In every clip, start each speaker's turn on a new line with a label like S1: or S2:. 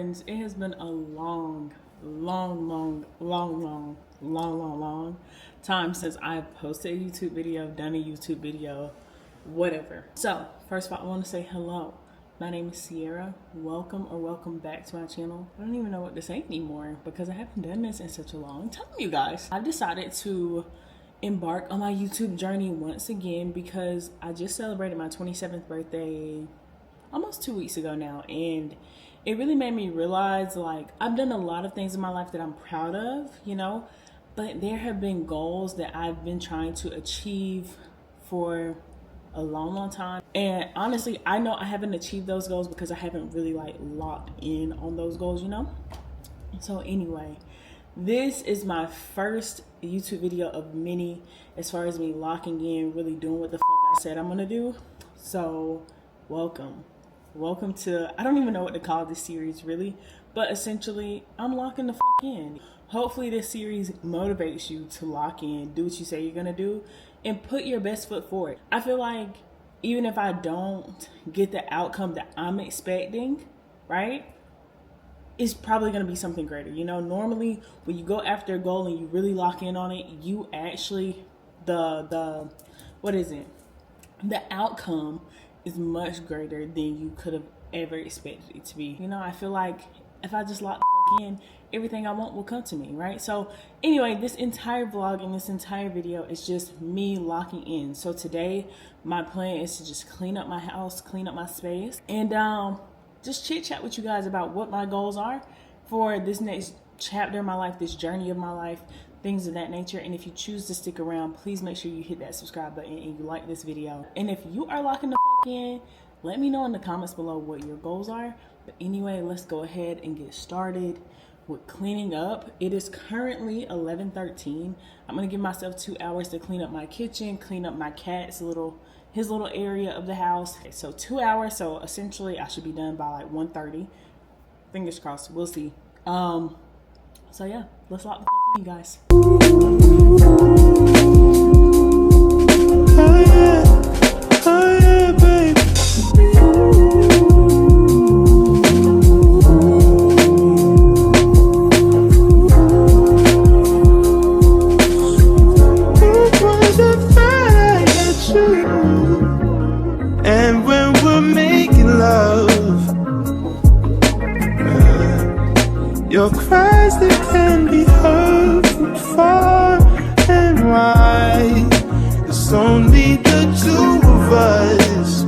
S1: friends, it has been a long time since I've posted a YouTube video, done a YouTube video, whatever. So first of all, I want to say hello. My name is Sierra. Welcome back to my channel. I don't even know what to say anymore because I haven't done this in such a long time, you guys. I've decided to embark on my YouTube journey once again because I just celebrated my 27th birthday almost 2 weeks ago now, and it really made me realize, like, I've done a lot of things in my life that I'm proud of, you know, but there have been goals that I've been trying to achieve for a long time. And honestly, I know I haven't achieved those goals because I haven't really like locked in on those goals, you know? So anyway, this is my first YouTube video of many as far as me locking in, really doing what the fuck I said I'm gonna do. So welcome to, I don't even know what to call this series really, but essentially I'm locking the fuck in. Hopefully this series motivates you to lock in, do what you say you're gonna do, and put your best foot forward. I feel like even if I don't get the outcome that I'm expecting, right, it's probably gonna be something greater. You know, normally when you go after a goal and you really lock in on it, you actually, the outcome is much greater than you could have ever expected it to be. You know, I feel like if I just lock the fuck in, everything I want will come to me, right? So anyway, this entire vlog and this entire video is just me locking in. So today, my plan is to just clean up my house, clean up my space, and just chit chat with you guys about what my goals are for this next chapter of my life, this journey of my life, things of that nature. And if you choose to stick around, please make sure you hit that subscribe button and you like this video. And if you are locking the fuck in, let me know in the comments below what your goals are. But anyway, let's go ahead and get started with cleaning up. It is currently 11:13. I'm gonna give myself 2 hours to clean up my kitchen, clean up my cat's his little area of the house. Okay, so 2 hours, so essentially I should be done by like 1:30. Fingers crossed, we'll see. So yeah, let's lock the fuck in, you guys. Oh yeah, baby.
S2: And when we're making love, your cries, they can be heard from far and wide. It's only the two of us.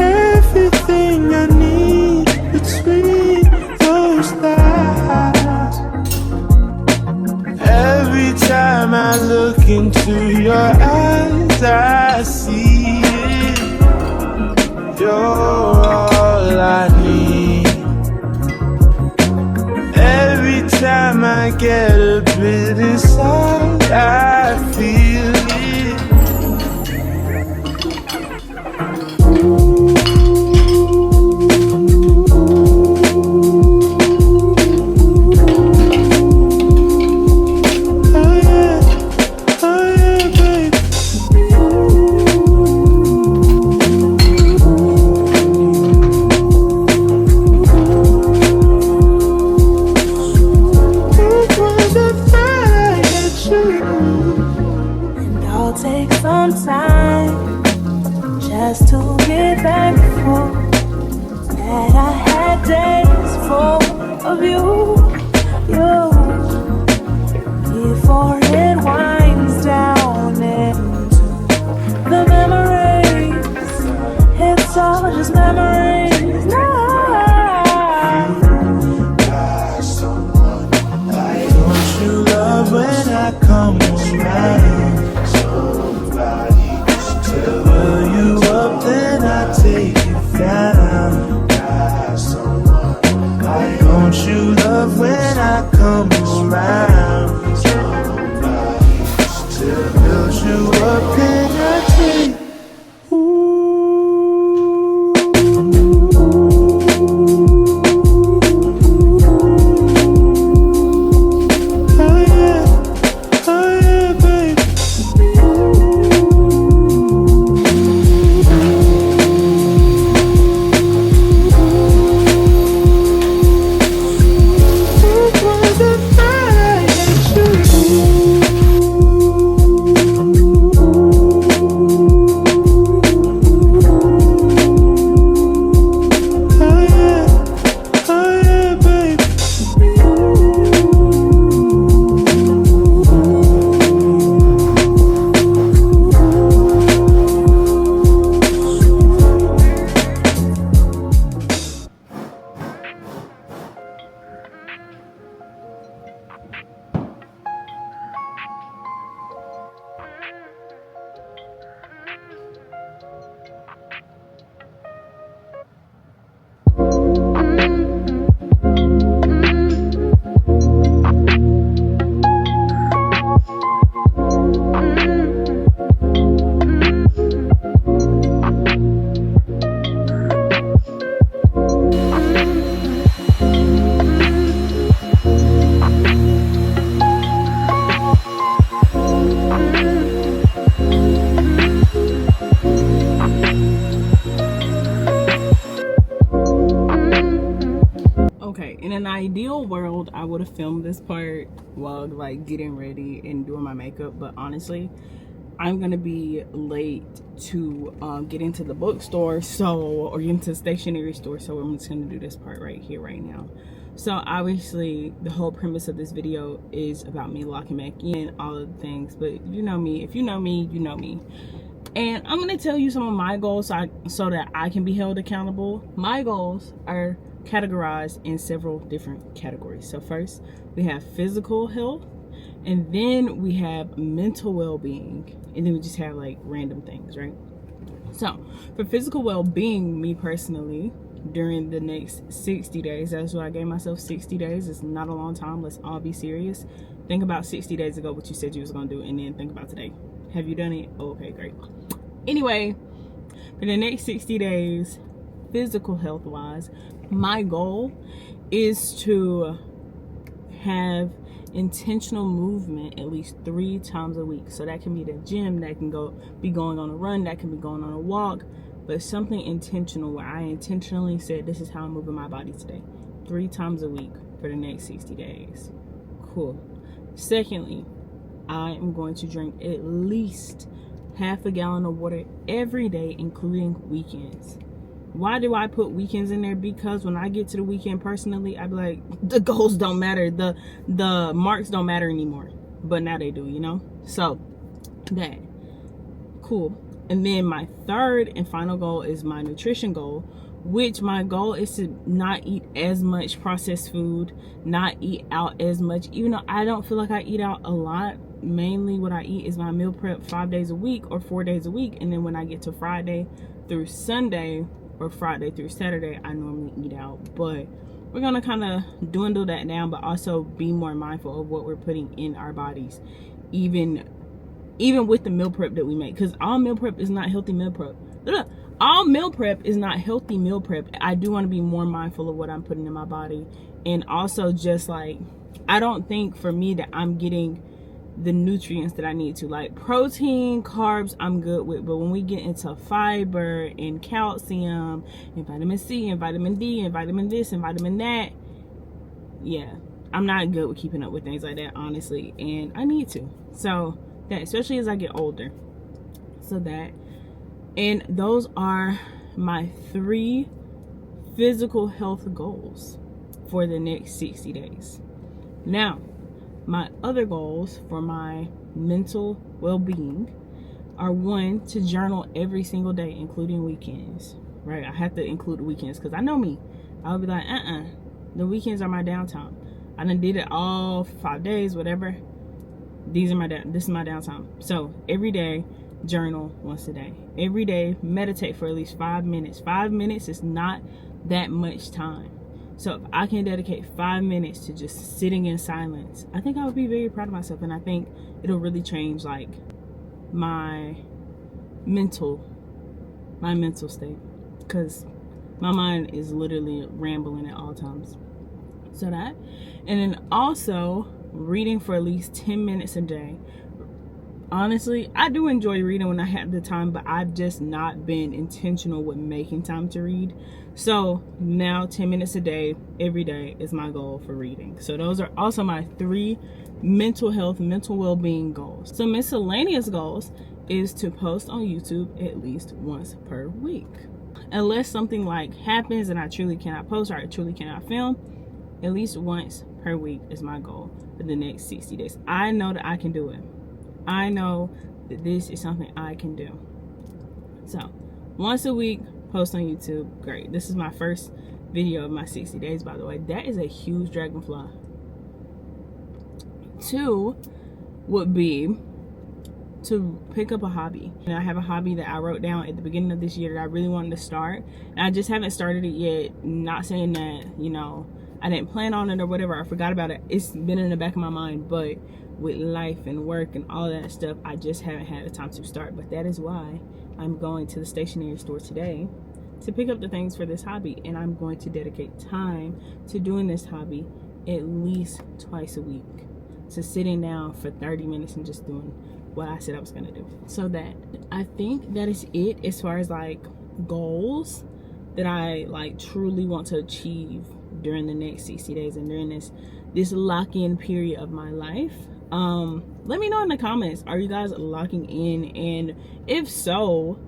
S2: Everything I need between those thighs. Every time I look into your eyes, I see it. You're all I need. Every time I get a bit inside, I feel it.
S3: Take some time just to get back and forth. That I had days full of you before it winds down into the memories. It's all just memories now.
S2: Don't you love when I come around? Fill you up, then I take you down. Why don't you love when I come around? To build you up, then I take.
S1: Okay, in an ideal world, I would have filmed this part while like getting ready and doing my makeup, but honestly, I'm gonna be late to get into the bookstore, or into the stationery store, so I'm just gonna do this part right here, right now. So obviously, the whole premise of this video is about me locking back in, all of the things, but you know me. If you know me, you know me. And I'm gonna tell you some of my goals so that I can be held accountable. My goals are categorized in several different categories. So first, we have physical health, and then we have mental well-being, and then we just have like random things, right? So for physical well-being, me personally, during the next 60 days, that's what I gave myself. 60 days. It's not a long time. Let's all be serious. Think about 60 days ago what you said you was gonna do, and then think about today. Have you done it? Oh, okay, great. Anyway, for the next 60 days, physical health wise, my goal is to have intentional movement at least 3 times a week. So that can be the gym, that can be going on a run, that can be going on a walk, but something intentional where I intentionally said, this is how I'm moving my body today. 3 times a week for the next 60 days. Cool. Secondly, I am going to drink at least half a gallon of water every day, including weekends. Why do I put weekends in there? Because when I get to the weekend personally, I be like, the goals don't matter, the marks don't matter anymore, but now they do, you know. So that cool. And then my third and final goal is my nutrition goal, which my goal is to not eat as much processed food, not eat out as much, even though I don't feel like I eat out a lot. Mainly what I eat is my meal prep 5 days a week or 4 days a week, and then when I get to Friday through Sunday or Friday through Saturday, I normally eat out. But we're gonna kind of dwindle that down, but also be more mindful of what we're putting in our bodies, even with the meal prep that we make, because all meal prep is not healthy meal prep. All meal prep is not healthy meal prep. I do want to be more mindful of what I'm putting in my body, and also just like, I don't think for me that I'm getting the nutrients that I need to, like protein, carbs, I'm good with, but when we get into fiber and calcium and vitamin C and vitamin D and vitamin this and vitamin that, yeah, I'm not good with keeping up with things like that, honestly, and I need to. So that, especially as I get older. So that, and those are my 3 physical health goals for the next 60 days. Now, my other goals for my mental well-being are 1, to journal every single day, including weekends, right? I have to include the weekends because I know me. I'll be like, the weekends are my downtime. I done did it all 5 days, whatever. This is my downtime. So every day, journal once a day. Every day, meditate for at least 5 minutes. 5 minutes is not that much time. So if I can dedicate 5 minutes to just sitting in silence, I think I would be very proud of myself, and I think it'll really change like my mental state, because my mind is literally rambling at all times. So that, and then also reading for at least 10 minutes a day. Honestly, I do enjoy reading when I have the time, but I've just not been intentional with making time to read. So now 10 minutes a day, every day, is my goal for reading. So those are also my 3 mental health, mental well-being goals. So miscellaneous goals is to post on YouTube at least once per week. Unless something like happens and I truly cannot post or I truly cannot film, at least once per week is my goal for the next 60 days. I know that I can do it. I know that this is something I can do. So once a week, post on YouTube. Great. This is my first video of my 60 days, by the way. That is a huge dragonfly. 2 would be to pick up a hobby. And I have a hobby that I wrote down at the beginning of this year that I really wanted to start, and I just haven't started it yet. Not saying that, you know, I didn't plan on it or whatever, I forgot about it. It's been in the back of my mind, but with life and work and all that stuff, I just haven't had the time to start. But that is why I'm going to the stationery store today to pick up the things for this hobby, and I'm going to dedicate time to doing this hobby at least twice a week, to sitting down for 30 minutes and just doing what I said I was gonna do. So that, I think that is it as far as like goals that I like truly want to achieve during the next 60 days and during this lock-in period of my life. Let me know in the comments, are you guys locking in? And if so,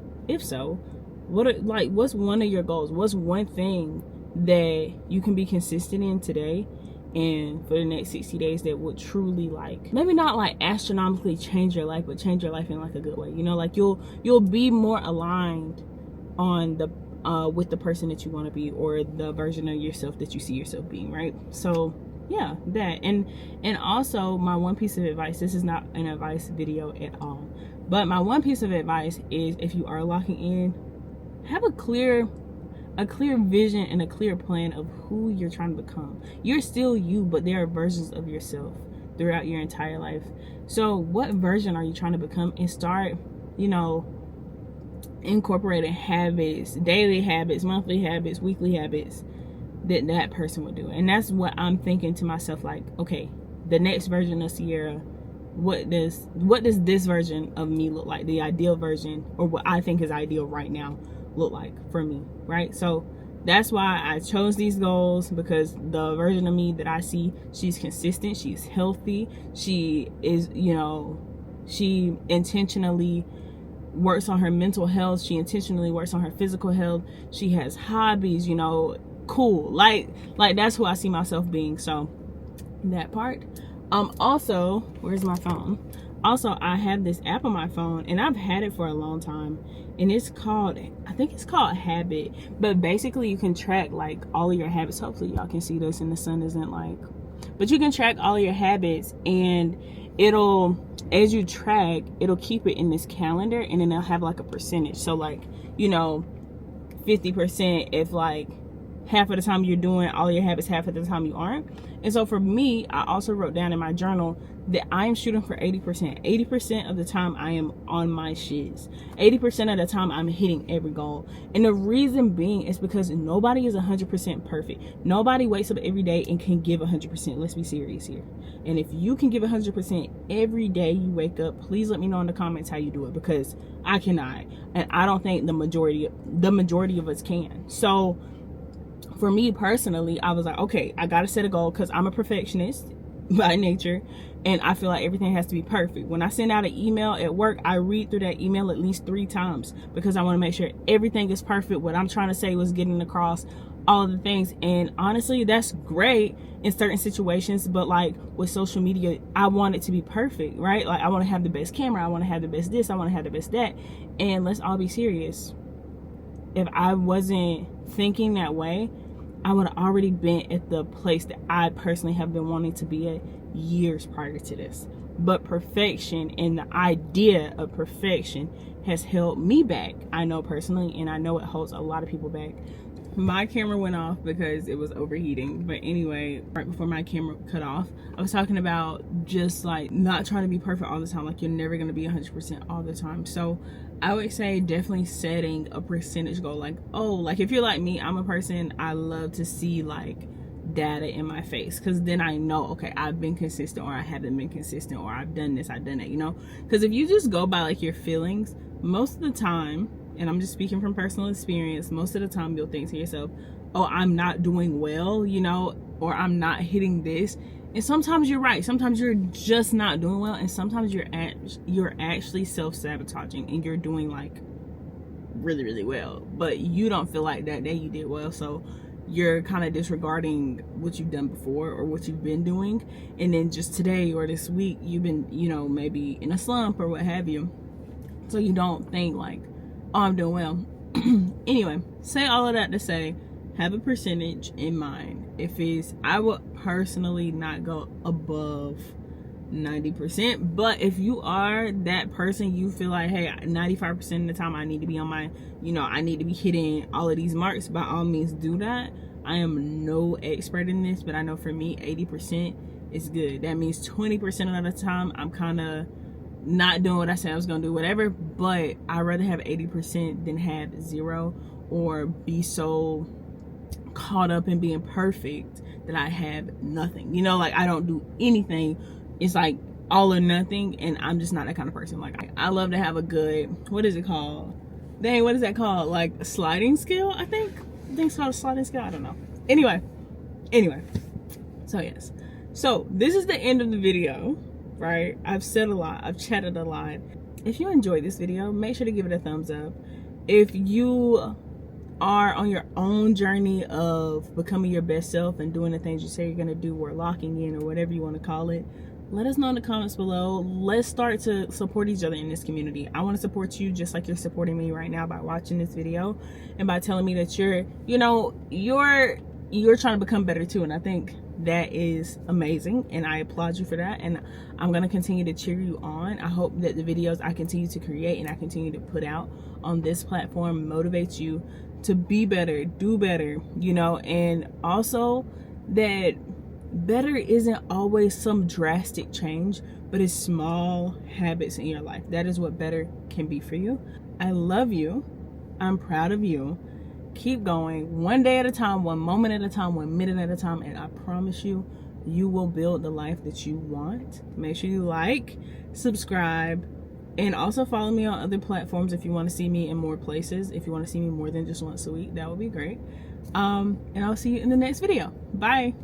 S1: what's one of your goals? What's one thing that you can be consistent in today and for the next 60 days that would truly, like, maybe not like astronomically change your life, but change your life in like a good way, you know? Like you'll be more aligned on the with the person that you want to be, or the version of yourself that you see yourself being, right? So yeah, that. And also, my one piece of advice, this is not an advice video at all, but my one piece of advice is, if you are locking in, have a clear vision and a clear plan of who you're trying to become. You're still you, but there are versions of yourself throughout your entire life. So what version are you trying to become? And start, you know, incorporating habits, daily habits, monthly habits, weekly habits that person would do. And that's what I'm thinking to myself, like, okay, the next version of Sierra, what does this version of me look like? The ideal version, or what I think is ideal right now, look like for me, right? So that's why I chose these goals, because the version of me that I see, she's consistent, she's healthy, she is, you know, she intentionally works on her mental health, she intentionally works on her physical health, she has hobbies, you know, cool, like that's who I see myself being. So that part. Also, where's my phone? Also, I have this app on my phone, and I've had it for a long time, and it's called, I think it's called Habit. But basically you can track like all of your habits. Hopefully y'all can see this and the sun isn't like, but you can track all of your habits, and it'll, as you track, it'll keep it in this calendar, and then it'll have like a percentage. So like, you know, 50% if like half of the time you're doing all your habits, half of the time you aren't. And so for me, I also wrote down in my journal that I'm shooting for 80%. 80% of the time I am on my shiz. 80% of the time I'm hitting every goal. And the reason being is because nobody is 100% perfect. Nobody wakes up every day and can give 100%. Let's be serious here. And if you can give 100% every day you wake up, please let me know in the comments how you do it, because I cannot. And I don't think the majority of us can. So for me personally, I was like, okay, I gotta set a goal, because I'm a perfectionist by nature, and I feel like everything has to be perfect. When I send out an email at work, I read through that email at least 3 times, because I want to make sure everything is perfect, what I'm trying to say was getting across, all of the things. And honestly, that's great in certain situations, but like with social media, I want it to be perfect, right? Like I want to have the best camera, I want to have the best this, I want to have the best that. And let's all be serious, if I wasn't thinking that way, I would have already been at the place that I personally have been wanting to be at years prior to this. But perfection and the idea of perfection has held me back, I know personally, and I know it holds a lot of people back. My camera went off because it was overheating, but anyway, right before my camera cut off, I was talking about just like not trying to be perfect all the time. Like you're never going to be 100% all the time. So I would say definitely setting a percentage goal. Like, oh, like if you're like me, I'm a person, I love to see like data in my face, because then I know, okay, I've been consistent, or I haven't been consistent, or I've done this, I've done that, you know. Because if you just go by like your feelings, most of the time, and I'm just speaking from personal experience, most of the time you'll think to yourself, oh, I'm not doing well, you know, or I'm not hitting this. And sometimes you're right, sometimes you're just not doing well, and sometimes you're actually self-sabotaging and you're doing like really, really well, but you don't feel like that day you did well. So you're kind of disregarding what you've done before or what you've been doing, and then just today or this week you've been, you know, maybe in a slump or what have you, so you don't think like, oh, I'm doing well. Anyway, say all of that to say, have a percentage in mind. If it's, I would personally not go above 90%, but if you are that person, you feel like, hey, 95% of the time I need to be on my, you know, I need to be hitting all of these marks, by all means do that. I am no expert in this, but I know for me 80% is good. That means 20% of the time I'm kind of not doing what I said I was gonna do, whatever, but I'd rather have 80% than have 0, or be so caught up in being perfect that I have nothing, you know, like I don't do anything. It's like all or nothing, and I'm just not that kind of person. Like I love to have a good, what is it called? Dang, what is that called? Like a sliding scale, I think it's called a sliding scale, I don't know. Anyway, Anyway, so yes. So this is the end of the video, right? I've said a lot. I've chatted a lot. If you enjoyed this video, make sure to give it a thumbs up. If you are on your own journey of becoming your best self and doing the things you say you're going to do, or locking in, or whatever you want to call it, let us know in the comments below. Let's start to support each other in this community. I want to support you just like you're supporting me right now by watching this video and by telling me that you're trying to become better too. And I think that is amazing, and I applaud you for that, and I'm going to continue to cheer you on. I hope that the videos I continue to create and I continue to put out on this platform motivates you to be better, do better, and also that better isn't always some drastic change, but it's small habits in your life. That is what better can be for you. I love you. I'm proud of you. Keep going, one day at a time, one moment at a time, 1 minute at a time, and I promise you, you will build the life that you want. Make sure you like, subscribe, and also follow me on other platforms if you want to see me in more places. If you want to see me more than just once a week, that would be great. And I'll see you in the next video. Bye.